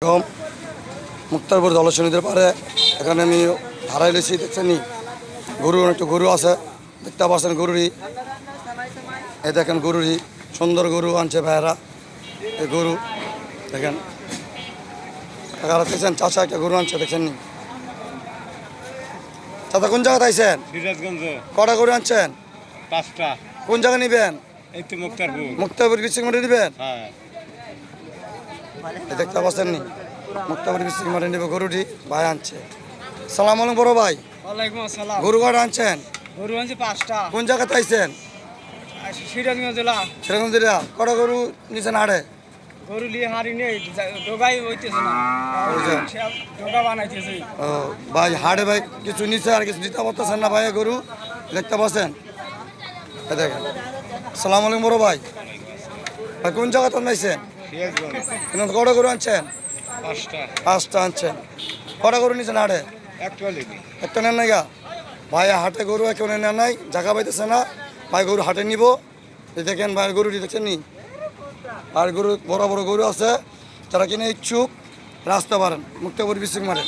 কম মুক্তারপুর জলসিনীদের পারে এখানে আমি হারাই লেছি দেখছেন নি গরু একটু গরু আছে দেখতে পাচ্ছেন গরুরই এই দেখেন গরুরই সুন্দর গরু আনছে ভাইয়েরা এই গরু দেখেন এখানে দেখছেন চাচা একটা গরু আনছে দেখছেন নি চাচা কোন জায়গায় আইছেন সিরাজগঞ্জে কটা গরু আনছেন 5টা। কোন জায়গায় নিবেন এই তো মুক্তারপুর। মুক্তারপুর বিসিক মাঠে নিবেন হ্যাঁ, এই দেখতে পাচ্ছেন নি মুক্তারপুর বিসিক মাঠে নিবে গরুটি ভাই আনছে সালাম আলাইকুম বড় ভাই ওয়ালাইকুম আসসালাম। গরু কটা আনছেন গরু আনছি 5টা। কোন জায়গাতে আইছেন সিরাজগঞ্জ জেলা। সেরকম দিলা কটা গরু নিছেন হাড়ে গরু লিয়ে হারি নেই, ডোগাই হইতেছে না, ডোগা বানাইতেছে। ও ভাই হাড়ে ভাই কিছু নিচে আর কিছু দিতে পারতেছেন না ভাই গরু দেখতে পাচ্ছেন এই দেখেন সালাম আলাইকুম বড় ভাই ভাই কোন জায়গাতে নাইছেন সিরাজগঞ্জ কটা গরু আনছেন 5টা। 5টা আনছেন কটা গরু নিছেন হাড়ে একটা লেগে একটা নেন নাই গা ভাই হাটে গরু কেউ নেন নাই জায়গা পাইতেছে না ভাই গরু হাটে নিব এই দেখেন ভাই গরুটি দেখছেন নি আর গরু বড় বড় গরু আছে যারা কিনে ইচ্ছুক রাস্তা পারেন মুক্তাপুর বিসিক মারে